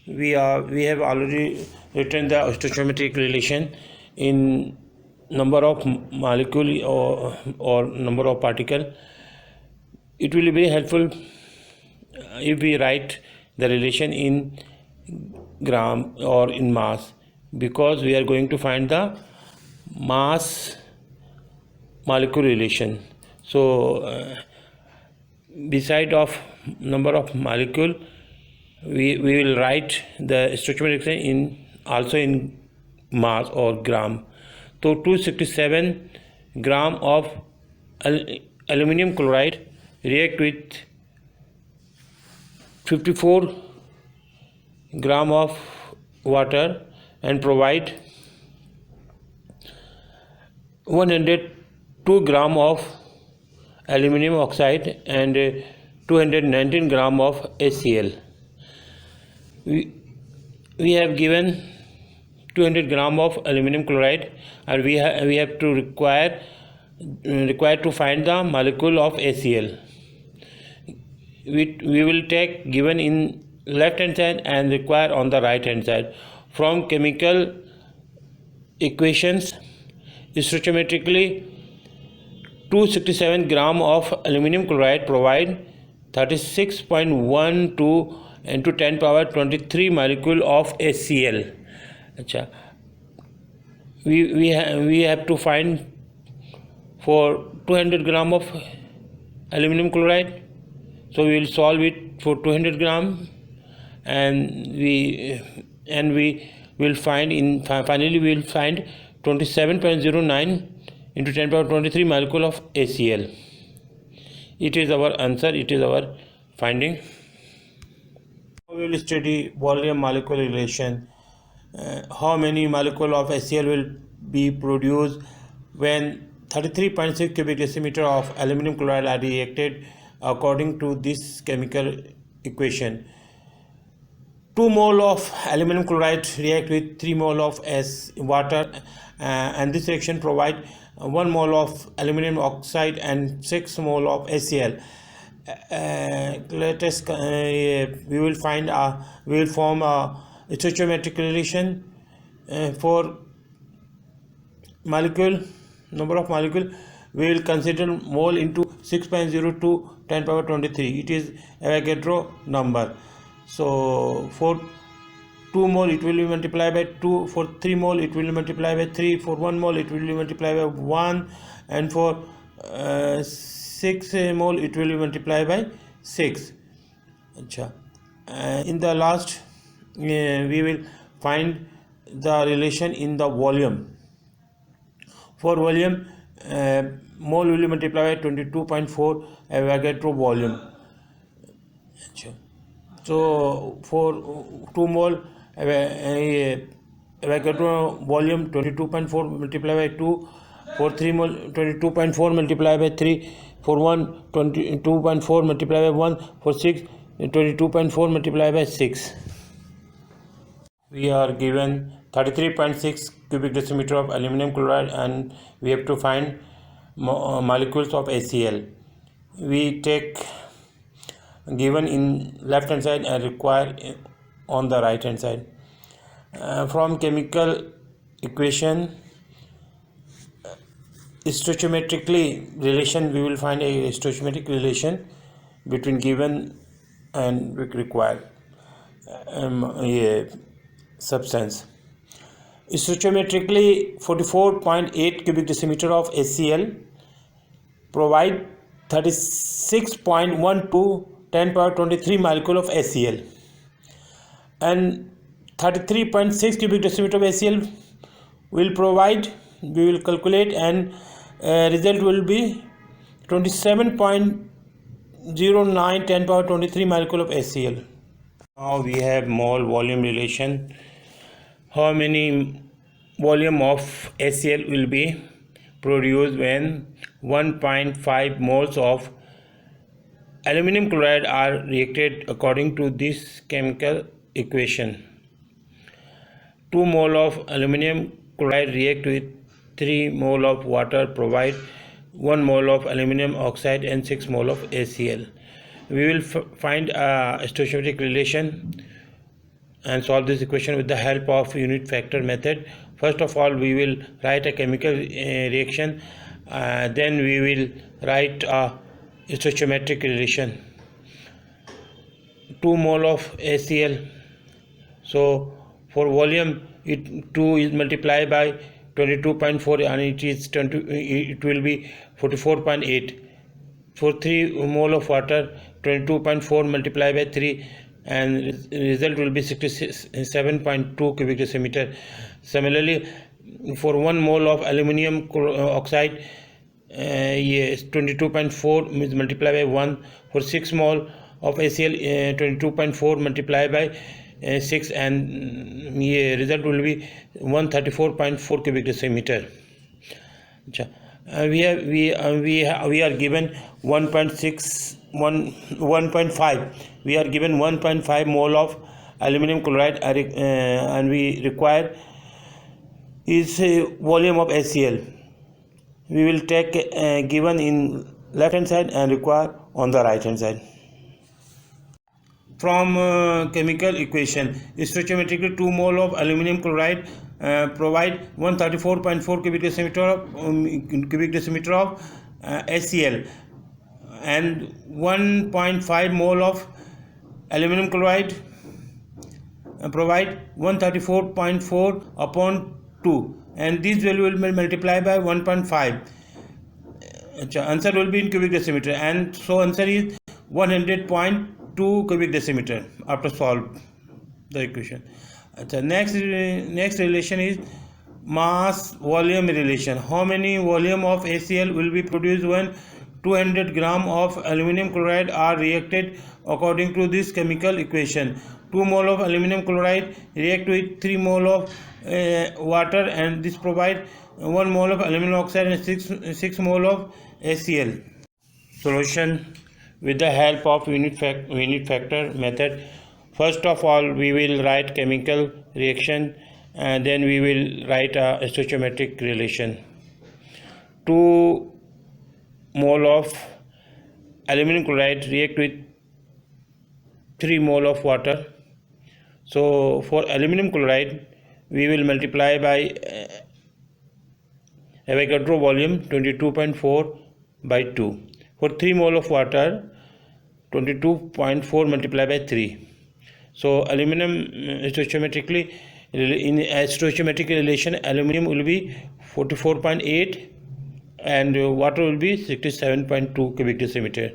We have already written the stoichiometric relation in number of molecule or number of particle. It will be very helpful if we write the relation in gram or in mass, because we are going to find the mass molecule relation. So beside of number of molecule, we will write the stoichiometric in also in mass or gram. So 267 gram of aluminum chloride react with 54 gram of water and provide 102 gram of aluminum oxide and 219 gram of HCl. We have given 200 gram of aluminum chloride, and we have to require to find the molecule of HCl. We will take given in left hand side and require on the right hand side. From chemical equations, stoichiometrically 267 gram of aluminum chloride provide 36.12 into 10 power 23 molecule of HCl. We have to find for 200 gram of aluminum chloride, so we will solve it for 200 gram, and we will find finally we will find 27.09 into 10 power 23 molecule of HCl. It is our answer, it is our finding. We will study volume molecule relation. How many molecule of HCl will be produced when 33.6 cubic decimeter of aluminum chloride are reacted according to this chemical equation. 2 mole of aluminum chloride react with 3 mole of water, and this reaction provide 1 mole of aluminum oxide and 6 mole of HCl. Let us we will form a stoichiometric relation for molecule, number of molecule. We will consider mole into 6.02 10 power 23. It is Avogadro number. So for 2 mole it will be multiplied by 2, for 3 mole it will be multiplied by 3, for 1 mole it will be multiplied by 1, and for 6 mole it will be multiplied by 6. In the last we will find the relation in the volume. For volume, mole will be multiplied by 22.4 Avogadro volume. So for 2 mole Avogadro volume 22.4 multiplied by 2, for 3 mole 22.4 multiplied by 3, for 1 22.4 multiplied by 1, for 6 22.4 multiplied by 6. We are given 33.6 cubic decimeter of aluminum chloride, and we have to find molecules of HCl. We take given in left hand side and require on the right hand side. From chemical equation, stoichiometrically relation, we will find a stoichiometric relation between given and required substance. Stoichiometrically, 44.8 cubic decimeter of HCl provide 36.1 to 10 power 23 molecule of HCl, and 33.6 cubic decimeter of HCl will provide, we will calculate, and result will be 27.09 10 power 23 molecule of HCl. Now we have mole volume relation. How many volume of HCl will be produced when 1.5 moles of aluminum chloride are reacted according to this chemical equation. 2 mole of aluminum chloride react with 3 mole of water, provide 1 mole of aluminum oxide and 6 mole of HCl. We will find a stoichiometric relation and solve this equation with the help of unit factor method. First of all, we will write a chemical reaction, then we will write a stoichiometric relation. 2 mole of HCl, so for volume, 2 is multiplied by 22.4 and it will be 44.8. For 3 mole of water, 22.4 multiplied by 3, and result will be 67.2 cubic decimeter. Similarly, for 1 mole of aluminum oxide, 22.4 is multiplied by 1. For 6 mole of HCl, 22.4 multiplied by 6, and result will be 134.4 cubic decimeter. We are given 1.5. We are given 1.5 mole of aluminum chloride, and we require is volume of HCl. We will take given in left hand side and require on the right hand side. From chemical equation, stoichiometrically 2 mole of aluminum chloride provide 134.4 cubic decimeter of HCl, and 1.5 mole of aluminum chloride provide 134.4 upon 2, and this value will be multiplied by 1.5. Answer will be in cubic decimeter, and so answer is 100.2 cubic decimeter after solve the equation. Next relation is mass volume relation. How many volume of HCl will be produced when 200 gram of aluminum chloride are reacted according to this chemical equation? 2 mole of aluminum chloride react with 3 mole of water, and this provide 1 mole of aluminum oxide and 6 mole of HCl. Solution with the help of unit factor method. First of all, we will write chemical reaction, and then we will write a stoichiometric relation. 2 mole of aluminum chloride react with 3 mole of water. So for aluminum chloride, we will multiply by Avogadro volume 22.4 by 2. For 3 mole of water, 22.4 multiplied by 3. So aluminum stoichiometrically, in a stoichiometric relation, aluminum will be 44.8 and water will be 67.2 cubic decimeter.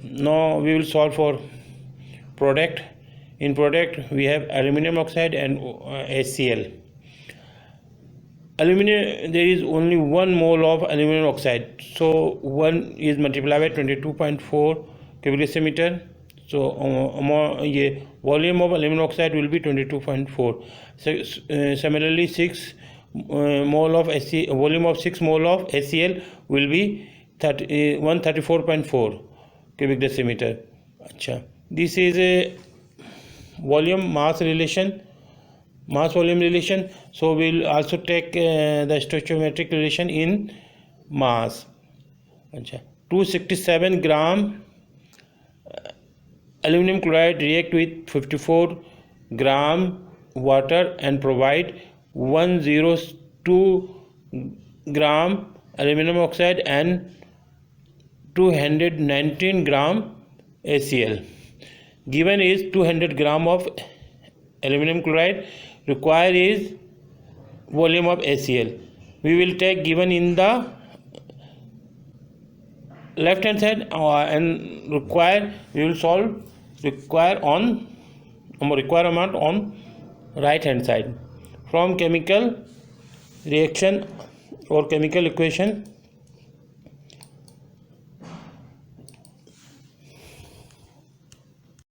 Now we will solve for product. In product, we have aluminum oxide and HCl. Aluminum, there is only 1 mole of aluminum oxide, so 1 is multiplied by 22.4 cubic decimeter. So volume of aluminum oxide will be 22.4. Similarly, 6 mole of volume of 6 mole of HCl will be 134.4 cubic decimeter. This is a volume mass relation. mass volume relation. So we'll also take the stoichiometric relation in mass. 267 gram aluminum chloride react with 54 gram water and provide 102 gram aluminum oxide and 219 gram ACl. Given is 200 gram of aluminum chloride, required is volume of ACl. We will take given in the left hand side and require, we will solve require amount on right hand side. From chemical reaction or chemical equation,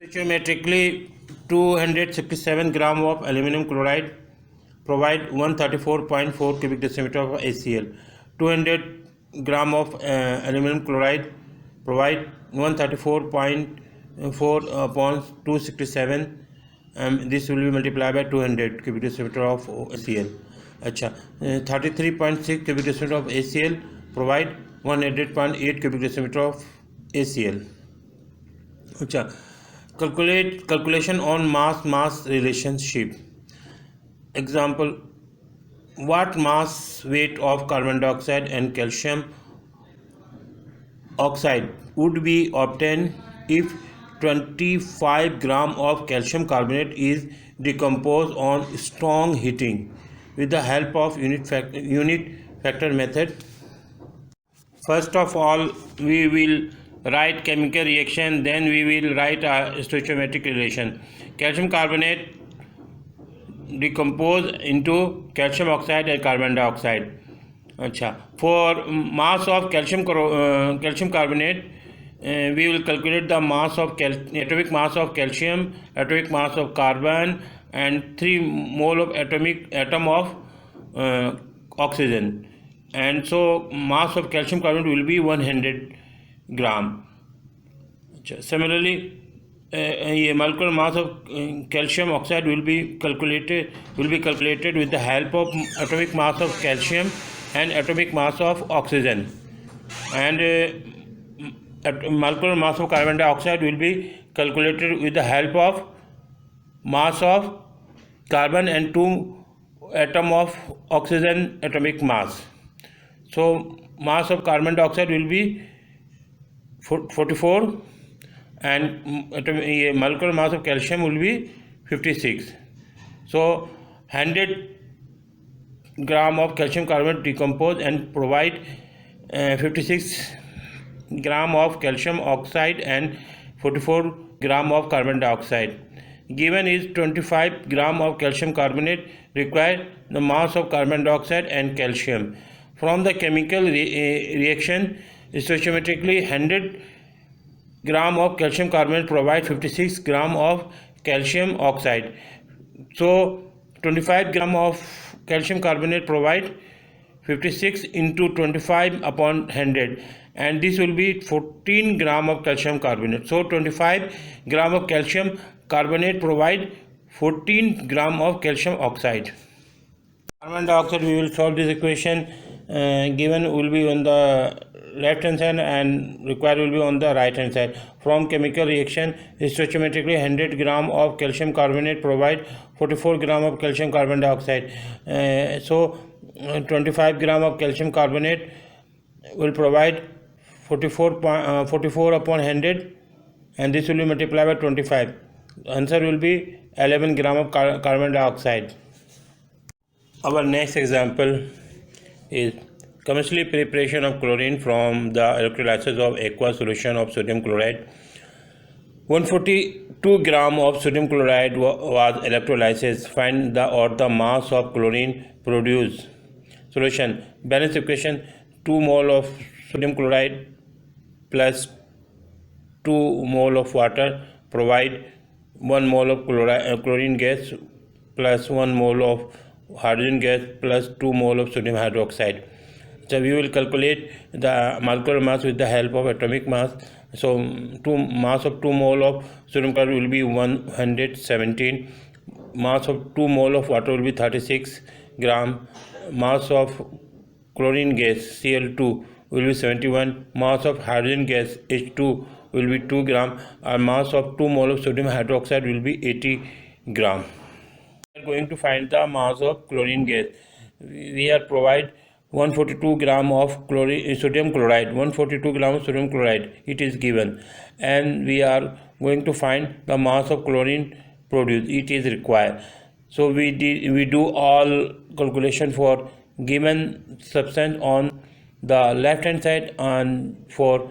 stoichiometrically 267 gram of aluminum chloride provide 134.4 cubic decimeter of ACl. 200 gram of aluminum chloride provide 134.4 upon 267. This will be multiplied by 200 cubic decimeter of ACl. 33.6 cubic decimeter of ACl provide 100.8 cubic decimeter of ACl. Calculation on mass relationship. Example: what mass weight of carbon dioxide and calcium oxide would be obtained if 25 gram of calcium carbonate is decomposed on strong heating with the help of unit factor method? First of all, we will write chemical reaction, then we will write a stoichiometric relation. Calcium carbonate decompose into calcium oxide and carbon dioxide. For mass of calcium carbonate, we will calculate the mass of atomic mass of calcium, atomic mass of carbon, and 3 mole of atom of oxygen. And so mass of calcium carbonate will be 100 gram. Similarly, molecular mass of calcium oxide will be calculated with the help of atomic mass of calcium and atomic mass of oxygen, and molecular mass of carbon dioxide will be calculated with the help of mass of carbon and 2 atom of oxygen atomic mass. So mass of carbon dioxide will be 44 and molecular mass of calcium will be 56. So 100 gram of calcium carbonate decompose and provide 56 gram of calcium oxide and 44 gram of carbon dioxide. Given is 25 gram of calcium carbonate, require the mass of carbon dioxide and calcium. From the chemical reaction, stoichiometrically 100 gram of calcium carbonate provide 56 gram of calcium oxide. So 25 gram of calcium carbonate provide 56 into 25 upon 100, and this will be 14 gram of calcium carbonate. So 25 gram of calcium carbonate provide 14 gram of calcium oxide. Carbon dioxide, we will solve this equation. Given will be on the left hand side and required will be on the right hand side. From chemical reaction, stoichiometrically 100 gram of calcium carbonate provide 44 gram of calcium carbon dioxide. So 25 gram of calcium carbonate will provide 44 upon 100, and this will be multiplied by 25. Answer will be 11 gram of carbon dioxide. Our next example is commercially preparation of chlorine from the electrolysis of aqueous solution of sodium chloride. 142 gram of sodium chloride was electrolysis. Find the mass of chlorine produced. Solution: balance equation. 2 mole of sodium chloride plus 2 mole of water provide 1 mole of chlorine gas plus 1 mole of hydrogen gas plus 2 mole of sodium hydroxide. So we will calculate the molecular mass with the help of atomic mass. So mass of 2 mole of sodium chloride will be 117. mass of 2 mole of water will be 36 gram, mass of chlorine gas Cl2 will be 71, mass of hydrogen gas H2 will be 2 gram, and mass of 2 mole of sodium hydroxide will be 80 gram. We are going to find the mass of chlorine gas. We are provide 142 gram of sodium chloride, 142 gram of sodium chloride it is given, and we are going to find the mass of chlorine produced, it is required. So we do all calculation for given substance on the left hand side, and for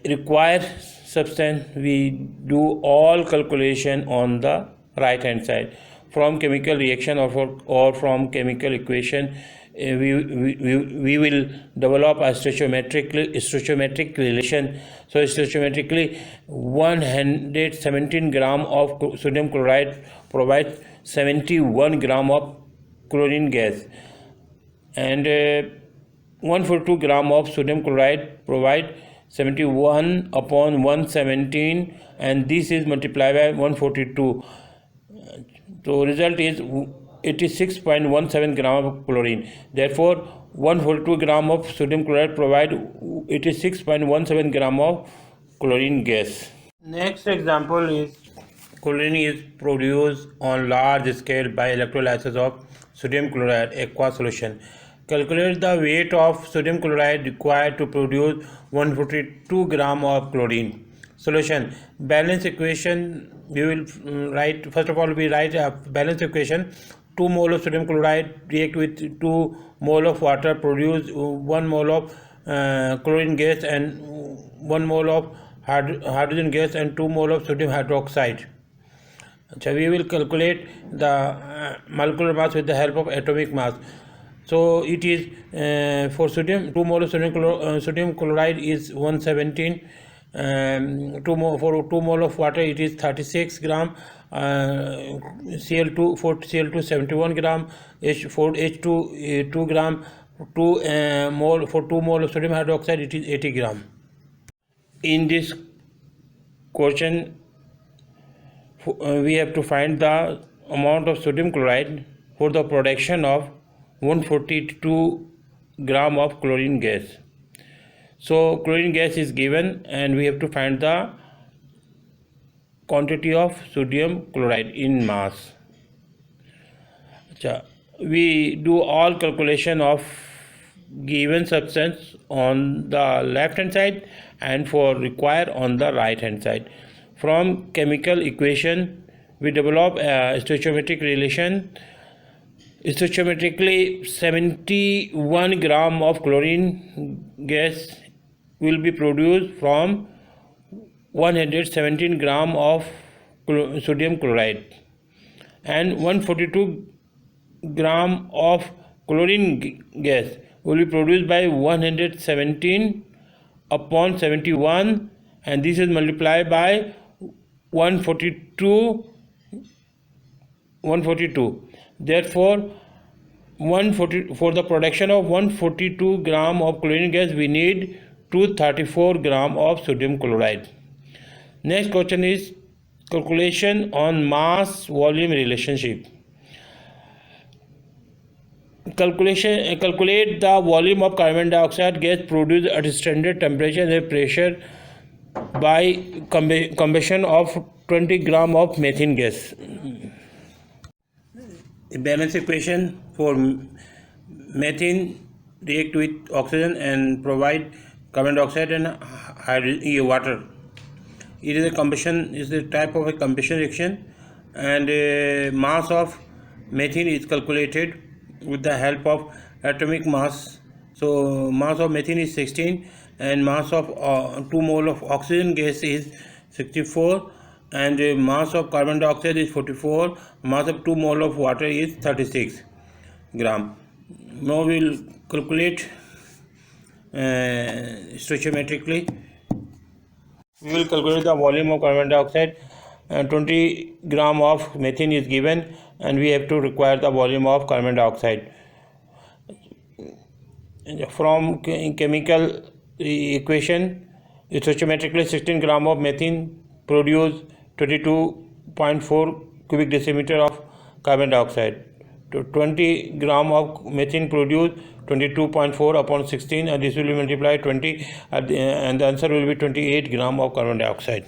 required substance we do all calculation on the right hand side. From chemical reaction or from chemical equation, we will develop a stoichiometric relation. So stoichiometrically 117 gram of sodium chloride provides 71 gram of chlorine gas, and 142 gram of sodium chloride provide 71 upon 117, and this is multiplied by 142. So result is 86.17 gram of chlorine. Therefore 142 gram of sodium chloride provide 86.17 gram of chlorine gas. Next example is chlorine is produced on large scale by electrolysis of sodium chloride aqueous solution. Calculate the weight of sodium chloride required to produce 142 gram of chlorine. Solution. Balance equation. We will write, first of all we write a balance equation. 2 mole of sodium chloride react with 2 mole of water, produce 1 mole of chlorine gas and 1 mole of hydrogen gas and 2 mole of sodium hydroxide. So we will calculate the molecular mass with the help of atomic mass. So it is for sodium, 2 mole of sodium chloride is 117. For 2 mole of water it is 36 gram, Cl2 for Cl2 71 gram, for H2 2 gram, 2 mole for 2 mole of sodium hydroxide it is 80 gram. In this question we have to find the amount of sodium chloride for the production of 142 gram of chlorine gas. So chlorine gas is given and we have to find the quantity of sodium chloride in mass. We do all calculation of given substance on the left hand side and for required on the right hand side. From chemical equation we develop a stoichiometric relation. Stoichiometrically 71 gram of chlorine gas will be produced from 117 gram of sodium chloride, and 142 gram of chlorine gas will be produced by 117 upon 71, and this is multiplied by 142. Therefore for the production of 142 gram of chlorine gas we need 234 gram of sodium chloride. Next question is calculation on mass volume relationship. Calculate the volume of carbon dioxide gas produced at standard temperature and pressure by combustion of 20 gram of methane gas. A balance equation for methane react with oxygen and provide carbon dioxide and water. It is a combustion, is a type of a combustion reaction, and mass of methane is calculated with the help of atomic mass. So mass of methane is 16 and mass of 2 mole of oxygen gas is 64, and mass of carbon dioxide is 44, mass of 2 mole of water is 36 gram. Now we will calculate stoichiometrically. We will calculate the volume of carbon dioxide, and 20 gram of methane is given, and we have to require the volume of carbon dioxide. From chemical equation, stoichiometrically 16 gram of methane produce 22 22.4 cubic decimeter of carbon dioxide. To 20 gram of methane produce 22.4 upon 16, and this will be multiplied 20, and the answer will be 28 gram of carbon dioxide.